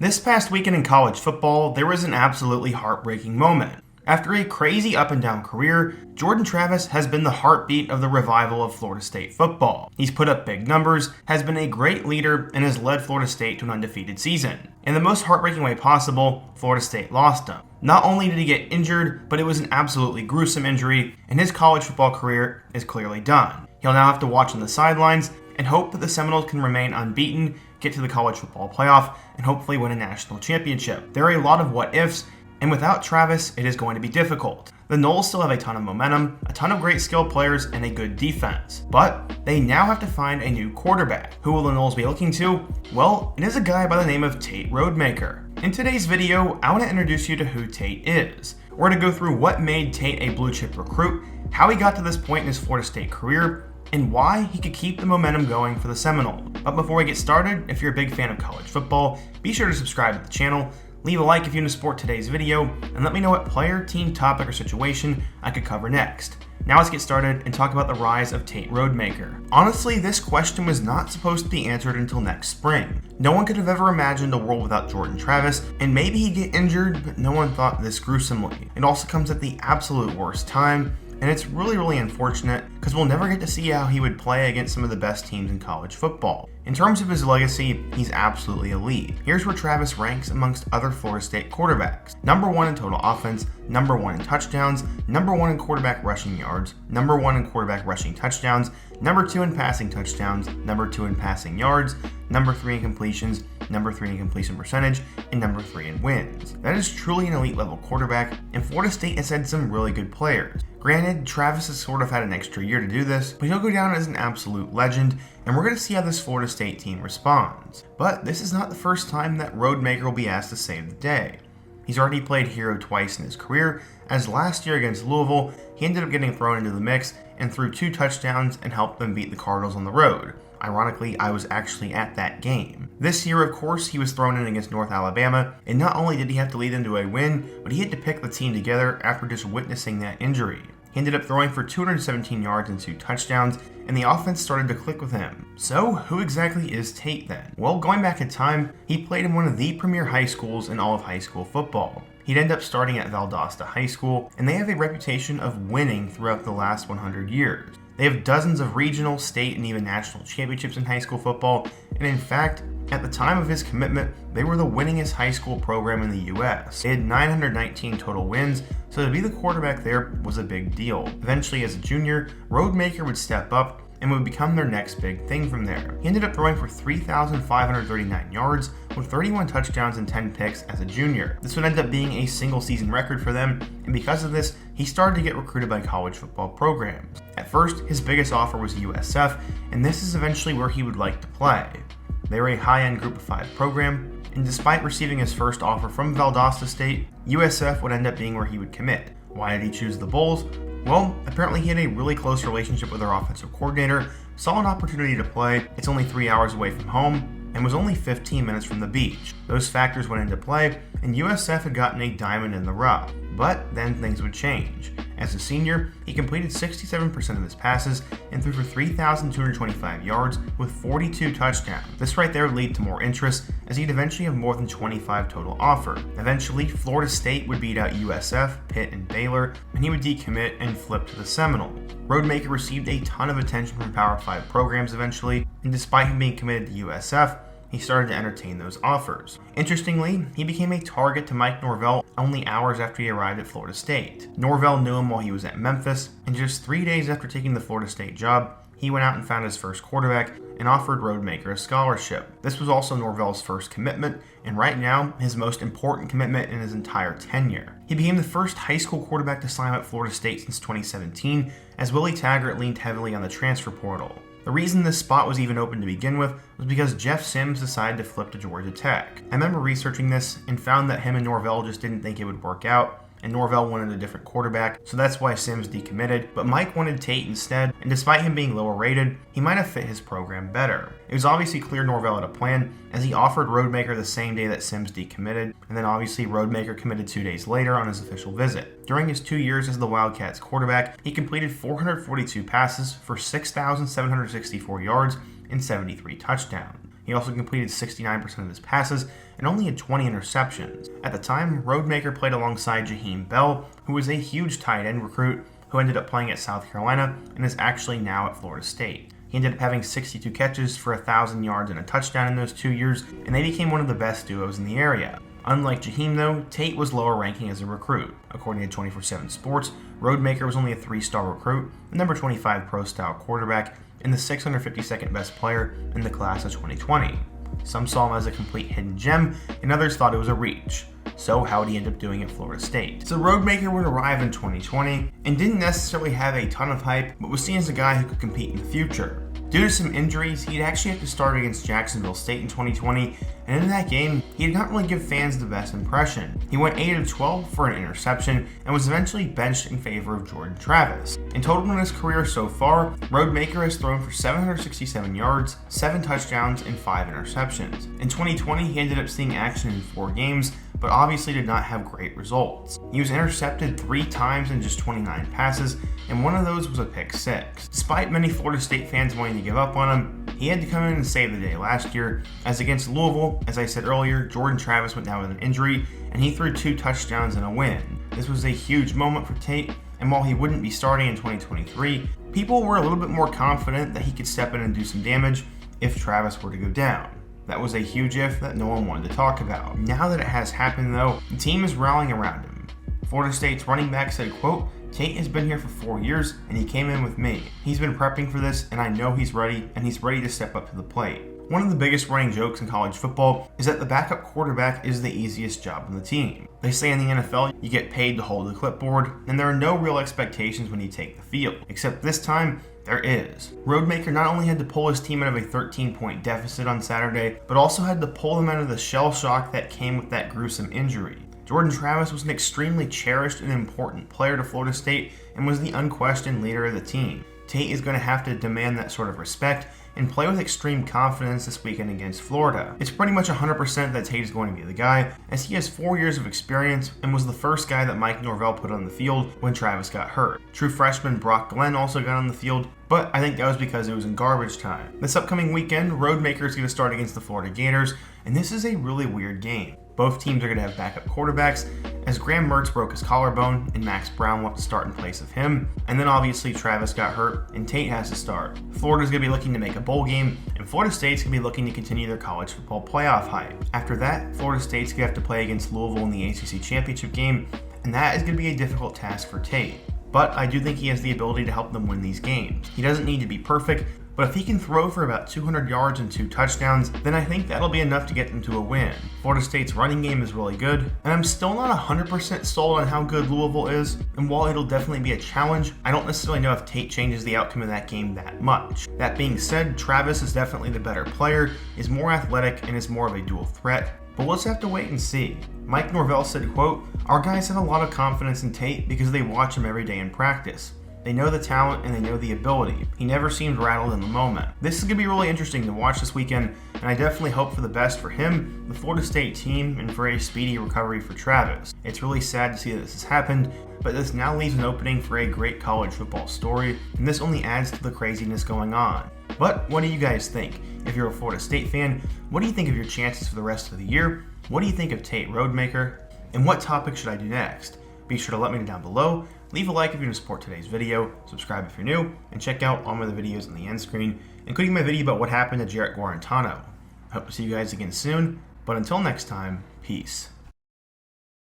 This past weekend in college football, there was an absolutely heartbreaking moment. After a crazy up and down career, Jordan Travis has been the heartbeat of the revival of Florida State football. He's put up big numbers, has been a great leader, and has led Florida State to an undefeated season. In the most heartbreaking way possible, Florida State lost him. Not only did he get injured, but it was an absolutely gruesome injury, and his college football career is clearly done. He'll now have to watch on the sidelines and hope that the Seminoles can remain unbeaten, get to the college football playoff, and hopefully win a national championship. There are a lot of what-ifs, and without Travis, it is going to be difficult. The Noles still have a ton of momentum, a ton of great skill players, and a good defense. But they now have to find a new quarterback. Who will the Noles be looking to? Well, it is a guy by the name of Tate Rodemaker. In today's video, I want to introduce you to who Tate is. We're going to go through what made Tate a blue chip recruit, how he got to this point in his Florida State career, and why he could keep the momentum going for the Seminoles. But before we get started, if you're a big fan of college football, be sure to subscribe to the channel, leave a like if you want to support today's video, and let me know what player, team, topic, or situation I could cover next. Now let's get started and talk about the rise of Tate Rodemaker. Honestly, this question was not supposed to be answered until next spring. No one could have ever imagined a world without Jordan Travis, and maybe he'd get injured, but no one thought this gruesomely. It also comes at the absolute worst time, and it's really unfortunate because we'll never get to see how he would play against some of the best teams in college football. In terms of his legacy, he's absolutely elite. Here's where Travis ranks amongst other Florida State quarterbacks. Number 1 in total offense, number 1 in touchdowns, number 1 in quarterback rushing yards, number 1 in quarterback rushing touchdowns, number 2 in passing touchdowns, number 2 in passing yards, number 3 in completions, number 3 in completion percentage, and number 3 in wins. That is truly an elite level quarterback, and Florida State has had some really good players. Granted, Travis has sort of had an extra year to do this, but he'll go down as an absolute legend, and we're going to see how this Florida State team responds. But this is not the first time that Rodemaker will be asked to save the day. He's already played hero twice in his career, as last year against Louisville, he ended up getting thrown into the mix and threw 2 touchdowns and helped them beat the Cardinals on the road. Ironically, I was actually at that game. This year, of course, he was thrown in against North Alabama, and not only did he have to lead them to a win, but he had to pick the team together after just witnessing that injury. He ended up throwing for 217 yards and 2 touchdowns, and the offense started to click with him. So, who exactly is Tate then? Well, going back in time, he played in one of the premier high schools in all of high school football. He'd end up starting at Valdosta High School, and they have a reputation of winning throughout the last 100 years. They have dozens of regional, state, and even national championships in high school football, and in fact, at the time of his commitment, they were the winningest high school program in the US. They had 919 total wins, so to be the quarterback there was a big deal. Eventually, as a junior, Rodemaker would step up and would become their next big thing from there. He ended up throwing for 3,539 yards with 31 touchdowns and 10 picks as a junior. This would end up being a single season record for them, and because of this, he started to get recruited by college football programs. At first, his biggest offer was USF, and this is eventually where he would like to play. They were a high-end Group of 5 program, and despite receiving his first offer from Valdosta State, USF would end up being where he would commit. Why did he choose the Bulls? Well, apparently he had a really close relationship with their offensive coordinator, saw an opportunity to play, it's only 3 hours away from home, and was only 15 minutes from the beach. Those factors went into play, and USF had gotten a diamond in the rough. But then things would change. As a senior, he completed 67% of his passes and threw for 3,225 yards with 42 touchdowns. This right there would lead to more interest, as he'd eventually have more than 25 total offered. Eventually, Florida State would beat out USF, Pitt, and Baylor, and he would decommit and flip to the Seminoles. Rodemaker received a ton of attention from Power 5 programs eventually, and despite him being committed to USF, he started to entertain those offers. Interestingly, he became a target to Mike Norvell only hours after he arrived at Florida State. Norvell knew him while he was at Memphis, and just 3 days after taking the Florida State job, he went out and found his first quarterback and offered Rodemaker a scholarship. This was also Norvell's first commitment, and right now, his most important commitment in his entire tenure. He became the first high school quarterback to sign at Florida State since 2017, as Willie Taggart leaned heavily on the transfer portal. The reason this spot was even open to begin with was because Jeff Sims decided to flip to Georgia Tech. I remember researching this and found that him and Norvell just didn't think it would work out, and Norvell wanted a different quarterback, so that's why Sims decommitted, but Mike wanted Tate instead, and despite him being lower rated, he might have fit his program better. It was obviously clear Norvell had a plan, as he offered Rodemaker the same day that Sims decommitted, and then obviously Rodemaker committed 2 days later on his official visit. During his 2 years as the Wildcats quarterback, he completed 442 passes for 6,764 yards and 73 touchdowns. He also completed 69% of his passes and only had 20 interceptions. At the time, Rodemaker played alongside Jaheim Bell, who was a huge tight end recruit who ended up playing at South Carolina and is actually now at Florida State. He ended up having 62 catches for 1,000 yards and a touchdown in those 2 years, and they became one of the best duos in the area. Unlike Jaheim though, Tate was lower ranking as a recruit. According to 24/7 Sports, Rodemaker was only a 3-star recruit, the number 25 pro-style quarterback, and the 652nd best player in the class of 2020. Some saw him as a complete hidden gem, and others thought it was a reach. So how would he end up doing at Florida State? So Rodemaker would arrive in 2020 and didn't necessarily have a ton of hype, but was seen as a guy who could compete in the future. Due to some injuries, he'd actually have to start against Jacksonville State in 2020, and in that game, he did not really give fans the best impression. He went 8 of 12 for an interception and was eventually benched in favor of Jordan Travis. In total in his career so far, Rodemaker has thrown for 767 yards, 7 touchdowns, and 5 interceptions. In 2020, he ended up seeing action in 4 games, but obviously did not have great results. He was intercepted 3 times in just 29 passes, and one of those was a pick 6. Despite many Florida State fans wanting to give up on him, he had to come in and save the day last year, as against Louisville, as I said earlier, Jordan Travis went down with an injury, and he threw 2 touchdowns and a win. This was a huge moment for Tate, and while he wouldn't be starting in 2023, people were a little bit more confident that he could step in and do some damage if Travis were to go down. That was a huge if that no one wanted to talk about. Now that it has happened though, the team is rallying around him. Florida State's running back said, quote, "Tate has been here for 4 years and he came in with me. He's been prepping for this and I know he's ready and he's ready to step up to the plate." One of the biggest running jokes in college football is that the backup quarterback is the easiest job on the team. They say in the NFL, you get paid to hold the clipboard, and there are no real expectations when you take the field. Except this time, there is. Rodemaker not only had to pull his team out of a 13-point deficit on Saturday, but also had to pull them out of the shell shock that came with that gruesome injury. Jordan Travis was an extremely cherished and important player to Florida State and was the unquestioned leader of the team. Tate is going to have to demand that sort of respect and play with extreme confidence this weekend against Florida. It's pretty much 100% that Tate is going to be the guy, as he has 4 years of experience and was the first guy that Mike Norvell put on the field when Travis got hurt. True freshman Brock Glenn also got on the field, but I think that was because it was in garbage time. This upcoming weekend, Rodemaker is going to start against the Florida Gators, and this is a really weird game. Both teams are going to have backup quarterbacks, as Graham Mertz broke his collarbone and Max Brown will have to start in place of him, and then obviously Travis got hurt and Tate has to start. Florida's going to be looking to make a bowl game, and Florida State's going to be looking to continue their college football playoff hype. After that, Florida State's going to have to play against Louisville in the ACC championship game, and that is going to be a difficult task for Tate. But I do think he has the ability to help them win these games. He doesn't need to be perfect, but if he can throw for about 200 yards and 2 touchdowns, then I think that'll be enough to get them to a win. Florida State's running game is really good, and I'm still not 100% sold on how good Louisville is, and while it'll definitely be a challenge, I don't necessarily know if Tate changes the outcome of that game that much. That being said, Travis is definitely the better player, is more athletic, and is more of a dual threat, but we'll just have to wait and see. Mike Norvell said, quote, "Our guys have a lot of confidence in Tate because they watch him every day in practice. They know the talent and they know the ability. He never seemed rattled in the moment." This is going to be really interesting to watch this weekend, and I definitely hope for the best for him, the Florida State team, and for a speedy recovery for Travis. It's really sad to see that this has happened, but this now leaves an opening for a great college football story, and this only adds to the craziness going on. But what do you guys think? If you're a Florida State fan, what do you think of your chances for the rest of the year? What do you think of Tate Rodemaker? And what topic should I do next? Be sure to let me know down below. Leave a like if you're going to support today's video, subscribe if you're new, and check out all my other videos on the end screen, including my video about what happened to Jarrett Guarantano. Hope to see you guys again soon, but until next time, peace.